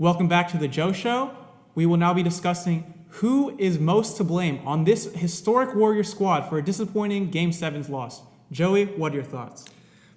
Welcome back to the Joe Show. We will now be discussing who is most to blame on this historic Warrior squad for a disappointing Game 7's loss. Joey, what are your thoughts?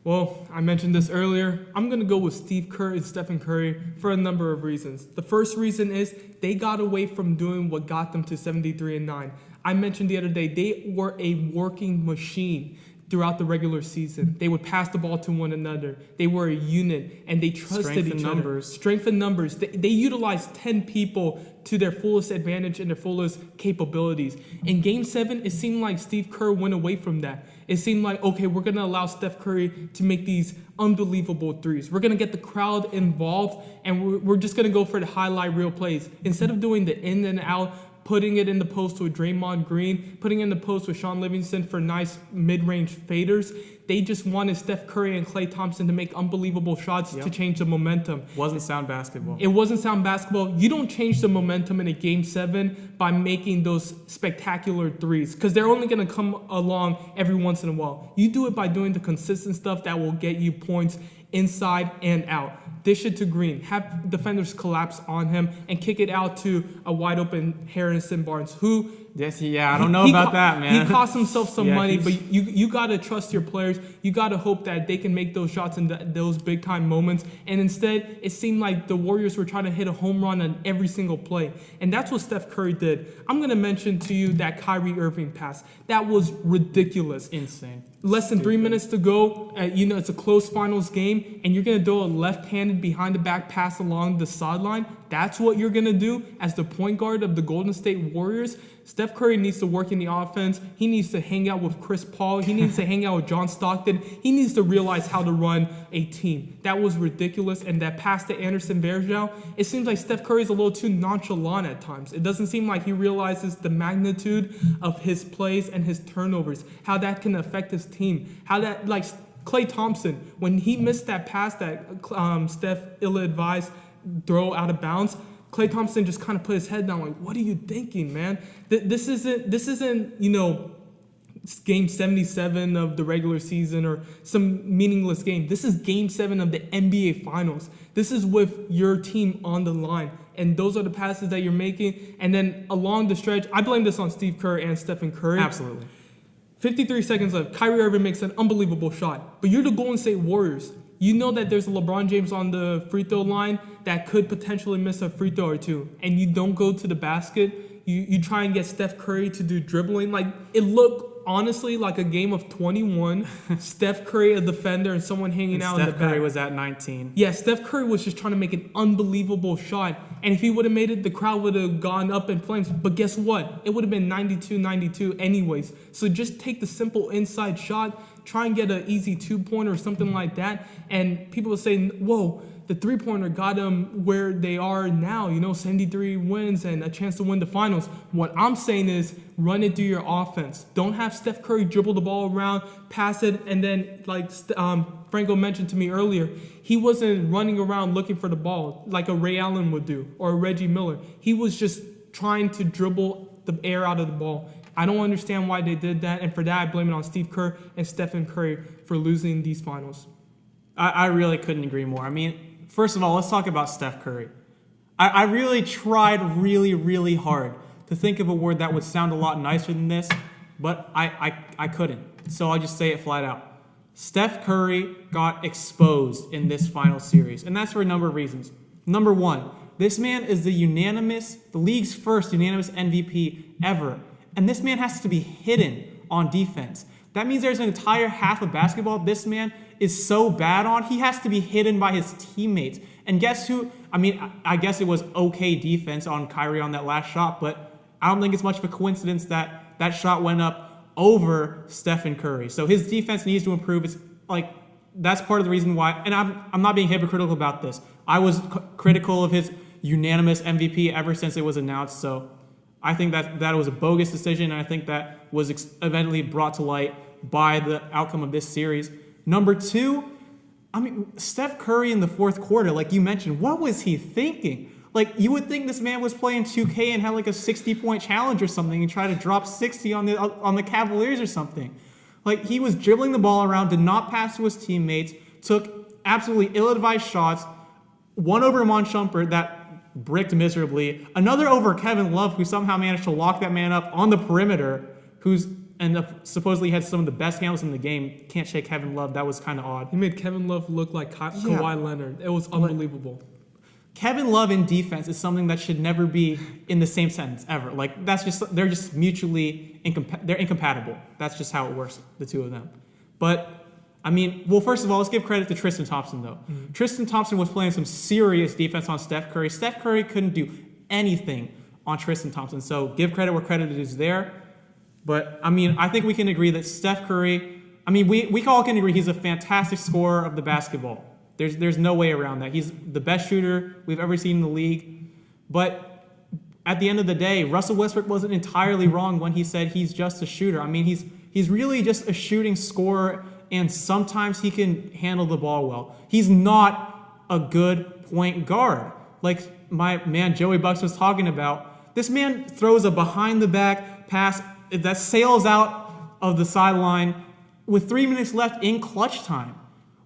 Well, I mentioned this earlier. I'm going to go with Steve Kerr and Stephen Curry for a number of reasons. The first reason is they got away from doing what got them to 73-9. I mentioned the other day, they were a working machine throughout the regular season. They would pass the ball to one another. They were a unit, and they trusted each other. Strength in numbers. They utilized 10 people to their fullest advantage and their fullest capabilities. In Game 7, it seemed like Steve Kerr went away from that. It seemed like, okay, we're going to allow Steph Curry to make these unbelievable threes. We're going to get the crowd involved, and we're just going to go for the highlight reel plays. Instead of doing the in and out, putting it in the post with Draymond Green, putting it in the post with Sean Livingston for nice mid-range faders, they just wanted Steph Curry and Klay Thompson to make unbelievable shots to change the momentum. Wasn't sound basketball. It wasn't sound basketball. You don't change the momentum in a Game 7 by making those spectacular threes, because they're only going to come along every once in a while. You do it by doing the consistent stuff that will get you points inside and out. Dish it to Green, have defenders collapse on him, and kick it out to a wide open Harrison Barnes, who I don't know about that, man. He cost himself some money, but you got to trust your players. You got to hope that they can make those shots in those big-time moments. And instead, it seemed like the Warriors were trying to hit a home run on every single play. And that's what Steph Curry did. I'm going to mention to you that Kyrie Irving pass. That was ridiculous. Insane. Less than 3 minutes to go. It's a close finals game, and you're going to throw a left-handed behind-the-back pass along the sideline. That's what you're going to do as the point guard of the Golden State Warriors. Steph Curry needs to work in the offense. He needs to hang out with Chris Paul. He needs to hang out with John Stockton. He needs to realize how to run a team. That was ridiculous. And that pass to Anderson Varejao, it seems like Steph Curry is a little too nonchalant at times. It doesn't seem like he realizes the magnitude of his plays and his turnovers, how that can affect his team, how that, like Klay Thompson, when he missed that pass that Steph ill-advised throw out of bounds, Klay Thompson just kind of put his head down like, what are you thinking, man? This isn't Game 77 of the regular season or some meaningless game. This is Game 7 of the NBA Finals. This is with your team on the line. And those are the passes that you're making. And then along the stretch, I blame this on Steve Kerr and Stephen Curry. Absolutely. 53 seconds left. Kyrie Irving makes an unbelievable shot. But you're the Golden State Warriors. You know that there's a LeBron James on the free throw line that could potentially miss a free throw or two, and you don't go to the basket. You try and get Steph Curry to do dribbling. Like, it looked honestly like a game of 21. Steph Curry, a defender, and someone hanging out in the back. Steph Curry was at 19. Yeah, Steph Curry was just trying to make an unbelievable shot. And if he would have made it, the crowd would have gone up in flames. But guess what? It would have been 92-92 anyways. So just take the simple inside shot, try and get an easy two-pointer or something like that. And people will say, whoa, the three-pointer got them where they are now, 73 wins and a chance to win the finals. What I'm saying is run it through your offense. Don't have Steph Curry dribble the ball around, pass it, and then like Franco mentioned to me earlier, he wasn't running around looking for the ball like a Ray Allen would do or a Reggie Miller. He was just trying to dribble the air out of the ball. I don't understand why they did that, and for that I blame it on Steve Kerr and Stephen Curry for losing these finals. I really couldn't agree more. I mean, first of all, let's talk about Steph Curry. I really tried really hard to think of a word that would sound a lot nicer than this, but I couldn't. So I'll just say it flat out. Steph Curry got exposed in this final series, and that's for a number of reasons. Number one, this man is the league's first unanimous MVP ever, and this man has to be hidden on defense. That means there's an entire half of basketball this man is so bad on, he has to be hidden by his teammates. And guess who? I mean, I guess it was okay defense on Kyrie on that last shot, but I don't think it's much of a coincidence that that shot went up over Stephen Curry. So his defense needs to improve. It's like, that's part of the reason why, and I'm not being hypocritical about this. I was critical of his unanimous MVP ever since it was announced, so I think that was a bogus decision, and I think that was eventually brought to light by the outcome of this series. Number two, I mean, Steph Curry in the fourth quarter, like you mentioned, what was he thinking? Like, you would think this man was playing 2K and had like a 60-point challenge or something and try to drop 60 on the Cavaliers or something. Like, he was dribbling the ball around, did not pass to his teammates, took absolutely ill-advised shots, one over Iman Shumpert that bricked miserably. Another over Kevin Love, who somehow managed to lock that man up on the perimeter, supposedly had some of the best handles in the game. Can't shake Kevin Love. That was kind of odd. He made Kevin Love look like Kawhi Leonard. It was unbelievable. Kevin Love in defense is something that should never be in the same sentence ever. Like they're just mutually they're incompatible. That's just how it works, the two of them. But I mean, well, first of all, let's give credit to Tristan Thompson though. Mm-hmm. Tristan Thompson was playing some serious defense on Steph Curry. Steph Curry couldn't do anything on Tristan Thompson. So give credit where credit is there. But I mean, I think we can agree that Steph Curry, I mean, we all can agree he's a fantastic scorer of the basketball. There's no way around that. He's the best shooter we've ever seen in the league. But at the end of the day, Russell Westbrook wasn't entirely wrong when he said he's just a shooter. I mean, he's really just a shooting scorer, and sometimes he can handle the ball well. He's not a good point guard. Like my man Joey Bucks was talking about, this man throws a behind-the-back pass that sails out of the sideline with 3 minutes left in clutch time.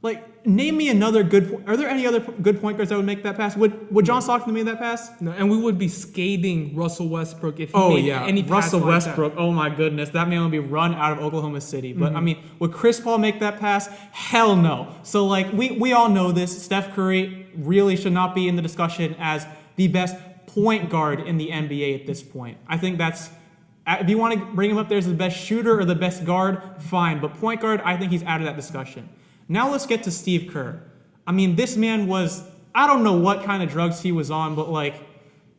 Like, name me another are there any other good point guards that would make that pass? Would John Stockton make that pass? No, and we would be scathing Russell Westbrook if he made any pass Russell like Westbrook, that. oh my goodness, that man would be run out of Oklahoma City. But I mean, would Chris Paul make that pass? Hell no. So like, we all know this. Steph Curry really should not be in the discussion as the best point guard in the NBA at this point. I think that's, if you want to bring him up there as the best shooter or the best guard, fine. But point guard, I think he's out of that discussion. Now let's get to Steve Kerr. I mean, this man was, I don't know what kind of drugs he was on, but like,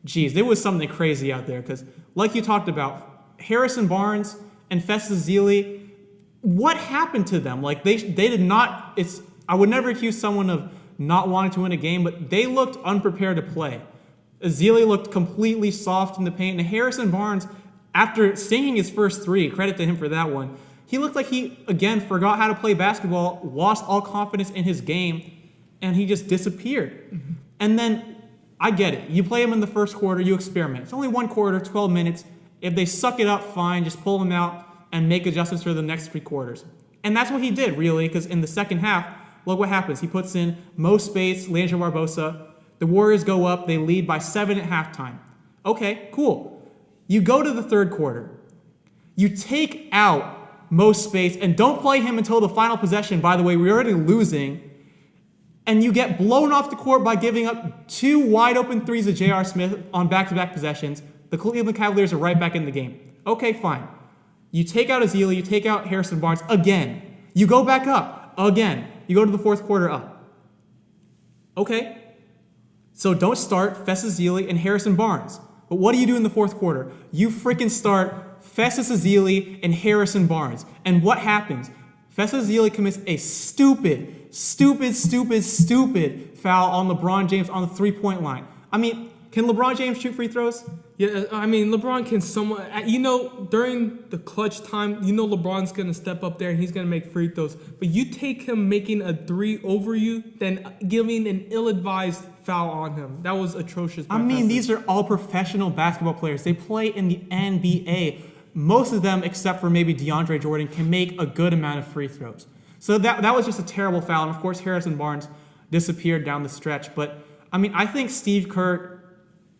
geez, there was something crazy out there. Because like you talked about, Harrison Barnes and Festus Ezeli, what happened to them? Like they did not, I would never accuse someone of not wanting to win a game, but they looked unprepared to play. Ezeli looked completely soft in the paint, and Harrison Barnes, after singing his first three, credit to him for that one, he looked like he, again, forgot how to play basketball, lost all confidence in his game, and he just disappeared. Mm-hmm. And then, I get it. You play him in the first quarter, you experiment. It's only one quarter, 12 minutes. If they suck it up, fine. Just pull him out and make adjustments for the next 3 quarters. And that's what he did, really, because in the second half, look what happens. He puts in Mo Spates, Leandro Barbosa. The Warriors go up. They lead by 7 at halftime. Okay, cool. You go to the third quarter. You take out Mo Spates and don't play him until the final possession. By the way, we're already losing. And you get blown off the court by giving up 2 wide open threes of J.R. Smith on back-to-back possessions. The Cleveland Cavaliers are right back in the game. Okay, fine. You take out Ezeli, you take out Harrison Barnes again. You go back up again. You go to the fourth quarter up. Okay. So don't start Festus Ezeli and Harrison Barnes. But what do you do in the fourth quarter? You freaking start Festus Ezeli and Harrison Barnes. And what happens? Festus Ezeli commits a stupid foul on LeBron James on the 3-point line. I mean, can LeBron James shoot free throws? Yeah, I mean, LeBron can somewhat, during the clutch time, LeBron's going to step up there and he's going to make free throws. But you take him making a 3 over you, then giving an ill-advised foul on him. That was atrocious. I mean, these are all professional basketball players. They play in the NBA. Most of them, except for maybe DeAndre Jordan, can make a good amount of free throws. So that was just a terrible foul. And, of course, Harrison Barnes disappeared down the stretch. But, I mean, I think Steve Kerr,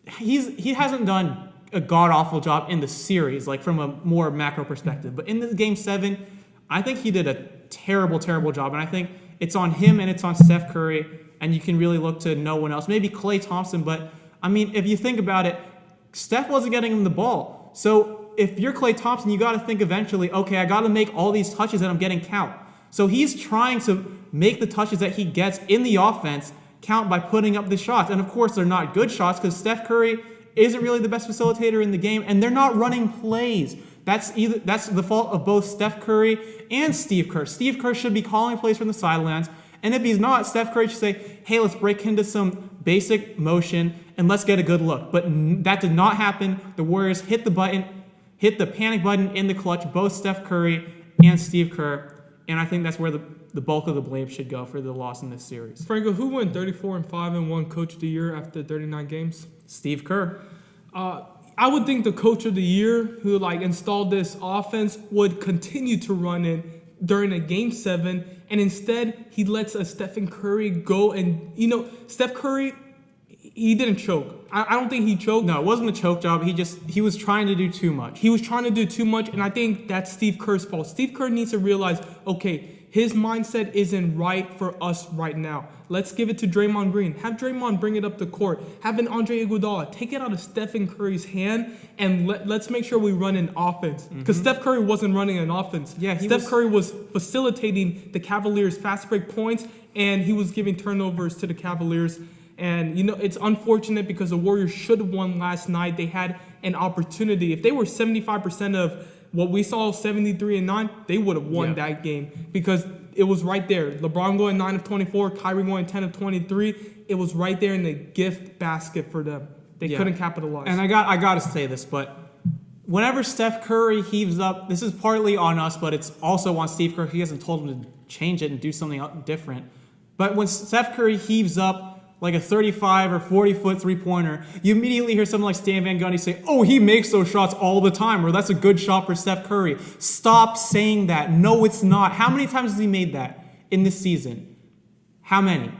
he hasn't done a god-awful job in the series, like from a more macro perspective. But in this Game 7, I think he did a terrible, terrible job. And I think it's on him and it's on Steph Curry. And you can really look to no one else. Maybe Klay Thompson. But, I mean, if you think about it, Steph wasn't getting him the ball. So if you're Klay Thompson, you got to think eventually, okay, I got to make all these touches that I'm getting count. So he's trying to make the touches that he gets in the offense count by putting up the shots. And of course, they're not good shots because Steph Curry isn't really the best facilitator in the game, and they're not running plays. That's the fault of both Steph Curry and Steve Kerr. Steve Kerr should be calling plays from the sidelines, and if he's not, Steph Curry should say, hey, let's break into some basic motion and let's get a good look. But that did not happen. The Warriors hit the panic button in the clutch, both Steph Curry and Steve Kerr. And I think that's where the bulk of the blame should go for the loss in this series. Franco, who went 34-5 and won Coach of the Year after 39 games? Steve Kerr. I would think the Coach of the Year who installed this offense would continue to run it during a Game 7, and instead he lets Stephen Curry go and Steph Curry, He didn't choke. I don't think he choked. No, it wasn't a choke job. He was trying to do too much. He was trying to do too much, and I think that's Steve Kerr's fault. Steve Kerr needs to realize, okay, his mindset isn't right for us right now. Let's give it to Draymond Green. Have Draymond bring it up the court. Have an Andre Iguodala. Take it out of Stephen Curry's hand, and let's make sure we run an offense. Because Steph Curry wasn't running an offense. Yeah, Curry was facilitating the Cavaliers' fast break points, and he was giving turnovers to the Cavaliers. And, it's unfortunate because the Warriors should have won last night. They had an opportunity. If they were 75% of what we saw, 73-9, they would have won that game because it was right there. LeBron going 9 of 24, Kyrie going 10 of 23. It was right there in the gift basket for them. They couldn't capitalize. And I got to say this, but whenever Steph Curry heaves up, this is partly on us, but it's also on Steve Kerr. He hasn't told him to change it and do something different. But when Steph Curry heaves up like a 35 or 40-foot three-pointer, you immediately hear someone like Stan Van Gundy say, oh, he makes those shots all the time, or that's a good shot for Steph Curry. Stop saying that. No, it's not. How many times has he made that in this season? How many?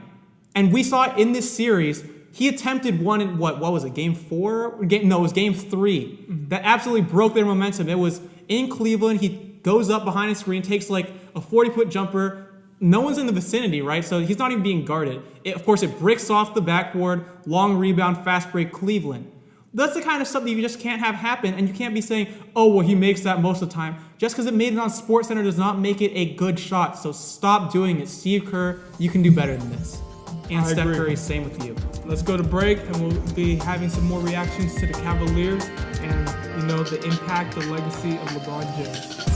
And we saw it in this series. He attempted one in, what was it, game 4? It was game 3. That absolutely broke their momentum. It was in Cleveland. He goes up behind his screen, takes like a 40-foot jumper. No one's in the vicinity, right? So he's not even being guarded. Of course, it bricks off the backboard, long rebound, fast break, Cleveland. That's the kind of stuff that you just can't have happen, and you can't be saying, oh, well, he makes that most of the time. Just because it made it on SportsCenter does not make it a good shot, so stop doing it. Steve Kerr, you can do better than this. And Steph Curry, same with you. Let's go to break, and we'll be having some more reactions to the Cavaliers and, the impact, the legacy of LeBron James.